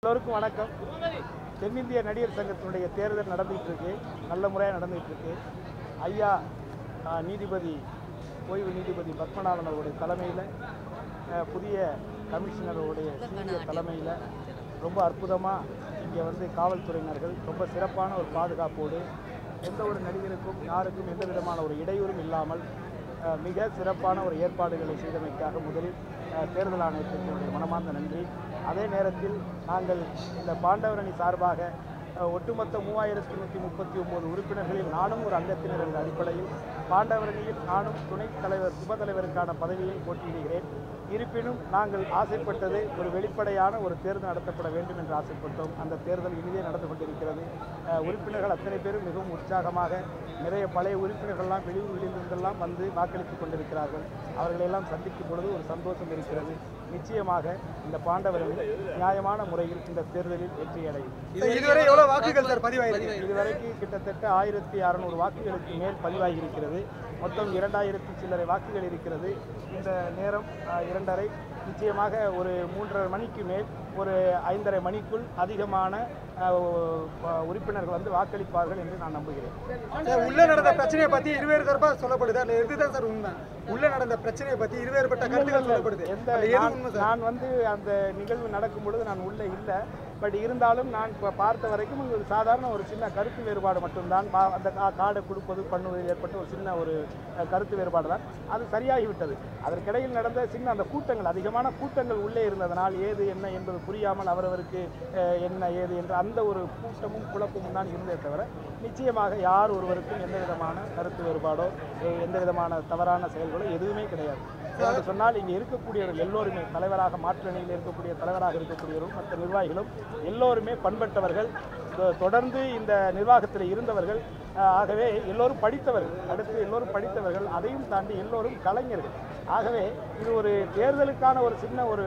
எல்லோருக்கும் வணக்கம். தென்னிந்திய நடிகர் சங்கத்தினுடைய தேர்தல் நடந்துகிட்டு இருக்கு. நல்ல முறையாக நடந்துகிட்டு இருக்கு. ஐயா நீதிபதி ஓய்வு நீதிபதி பத்மநாபன் அவருடைய தலைமையில், புதிய கமிஷனருடைய சீனியர் தலைமையில் ரொம்ப அற்புதமாக இங்கே காவல்துறையினர்கள் ரொம்ப சிறப்பான ஒரு பாதுகாப்போடு எந்த ஒரு நடிகருக்கும் யாருக்கும் எந்த விதமான ஒரு இடையூறும் இல்லாமல் மிக சிறப்பான ஒரு ஏற்பாடுகளை செய்தமைக்காக முதலில் தேர்தல் ஆணையத்தினுடைய மனமார்ந்த நன்றி. அதே நேரத்தில் நாங்கள் இந்த பாண்டவர் அணி சார்பாக ஒட்டுமொத்த 3139 உறுப்பினர்களில் நானும் ஒரு அங்கத்தினர் என்ற அடிப்படையில் பாண்டவர் அணியில் நானும் துணைத் தலைவர் சுப தலைவருக்கான பதவியை போட்டியிடுகிறேன். இருப்பினும் நாங்கள் ஆசைப்பட்டது ஒரு வெளிப்படையான ஒரு தேர்தல் நடத்தப்பட வேண்டும் என்று ஆசைப்பட்டோம். அந்த தேர்தல் இனிதே நடந்து கொண்டிருக்கிறது. உறுப்பினர்கள் அத்தனை பேரும் மிகவும் உற்சாகமாக, நிறைய பழைய உறுப்பினர்கள்லாம் வெளியூர்களிலிருந்தெல்லாம் வந்து வாக்களித்துக் கொண்டிருக்கிறார்கள். அவர்களெல்லாம் சந்திக்கும் பொழுது ஒரு சந்தோஷம் இருக்கிறது. நிச்சயமாக இந்த பாண்டவர் அணி நியாயமான முறையில் இந்த தேர்தலில் வெற்றி அடையும். இதுவரை எவ்வளவு வாக்குகள் சார் பதிவாயிருக்கு? இதுவரைக்கும் கிட்டத்தட்ட 1600 வாக்குகளுக்கு மேல் பதிவாகியிருக்கிறது. மொத்தம் 2000 சில்லறை வாக்குகள் இருக்கிறது. இந்த நேரம் 2:30. நிச்சயமாக ஒரு 3:30 மணிக்கு மேல் ஒரு 5:30 மணிக்குள் அதிகமான உறுப்பினர்கள் வாக்களிப்பார்கள் என்று நான் நம்புகிறேன். உள்ள நடந்த பிரச்சனையை பற்றி இருவேறு தரப்பா சொல்லப்படுது. அதில் எதுதான் சார் உண்மை? உள்ள நடந்த பிரச்சனையை பற்றி இருவேறுபட்ட கருத்துக்கள் சொல்லப்படுது. நான் அந்த நிகழ்வு நடக்கும் பொழுது நான் உள்ளே இல்லை. பட் இருந்தாலும் நான் பார்த்த வரைக்கும் ஒரு சாதாரண ஒரு சின்ன கருத்து வேறுபாடு மட்டும்தான். அந்த கார்டை கொடுப்பது பண்ணுவதில் ஏற்பட்ட ஒரு சின்ன ஒரு கருத்து வேறுபாடு தான். அது சரியாகிவிட்டது. அதற்கிடையில் நடந்த சின்ன அந்த கூட்டங்கள், அதிகமான கூட்டங்கள் உள்ளே இருந்ததனால் ஏது என்ன என்பது புரியாமல் அவரவருக்கு என்ன ஏது என்று அந்த ஒரு கூட்டமும் குழப்பமும் தான் இருந்தே தவிர நிச்சயமாக யார் ஒருவருக்கும் எந்த விதமான கருத்து வேறுபாடோ எந்த விதமான தவறான செயல்களோ எதுவுமே கிடையாது. என்று சொன்னால் இங்கே இருக்கக்கூடியவர்கள் எல்லோருமே தலைவராக, மாற்று அணியில் இருக்கக்கூடிய தலைவராக இருக்கக்கூடியவரும் மற்ற நிர்வாகிகளும் எல்லோருமே பண்பட்டவர்கள், தொடர்ந்து இந்த நிர்வாகத்தில் இருந்தவர்கள். ஆகவே எல்லோரும் படித்தவர்கள், அடுத்து எல்லோரும் படித்தவர்கள், அதையும் தாண்டி எல்லோரும் கலைஞர்கள். ஆகவே இது ஒரு தேர்தலுக்கான ஒரு சின்ன ஒரு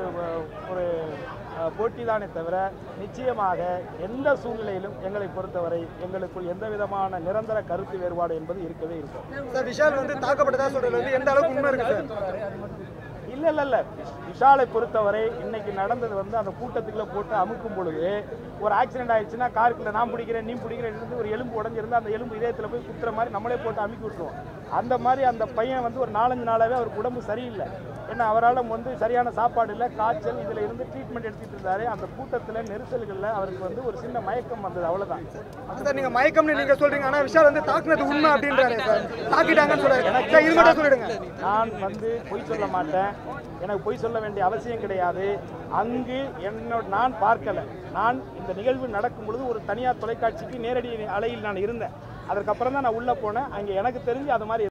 போட்டிதானே தவிர நிச்சயமாக எந்த சூழ்நிலையிலும் எங்களை பொறுத்தவரை எங்களுக்குள் எந்த விதமான நிரந்தர கருத்து வேறுபாடு என்பது இருக்கவே இருக்கும். சார், விஷால் தாக்கப்பட்டதா சொல்றது எந்த அளவுக்கு உண்மை இருக்கு சார்? இல்லை. விஷாலை பொறுத்தவரை இன்னைக்கு நடந்தது அந்த கூட்டத்துக்குள்ள போட்டு அமுக்கும் பொழுது ஒரு ஆக்சிடென்ட் ஆயிடுச்சுன்னா காருக்குள்ள நான் பிடிக்கிறேன் நீ பிடிக்கிறேன் ஒரு எலும்பு உடஞ்சிருந்து அந்த எலும்பு இதயத்தில் போய் குத்துற மாதிரி நம்மளே போட்டு அமுக்கி விட்டுருவோம். அந்த மாதிரி அந்த பையன் ஒரு 4-5 நாளாகவே அவருக்கு உடம்பு சரியில்லை. ஏன்னா அவரால் சரியான சாப்பாடு இல்லை, காய்ச்சல், இதில் இருந்து ட்ரீட்மெண்ட் எடுத்துகிட்டு இருந்தாரு. அந்த கூட்டத்தில் நெரிசல்களில் அவருக்கு ஒரு சின்ன மயக்கம் வந்தது, அவ்வளோதான். சார், நீங்கள் மயக்கம்னு நீங்கள் சொல்கிறீங்க, ஆனால் விஷால் தாக்குனது உண்மை அப்படின்றாரு சார். தாக்கிட்டாங்கன்னு சொல்லுங்க. நான் பொய் சொல்ல மாட்டேன். எனக்கு பொய் சொல்ல வேண்டிய அவசியம் கிடையாது. அங்கு நான் பார்க்கல. நான் இந்த நிகழ்வு நடக்கும் பொழுது ஒரு தனியார் தொலைக்காட்சிக்கு நேரடி அலையில் நான் இருந்தேன். அதற்கப்புறம் தான் நான் உள்ளே போனேன். அங்கே எனக்கு தெரிஞ்சு அது மாதிரி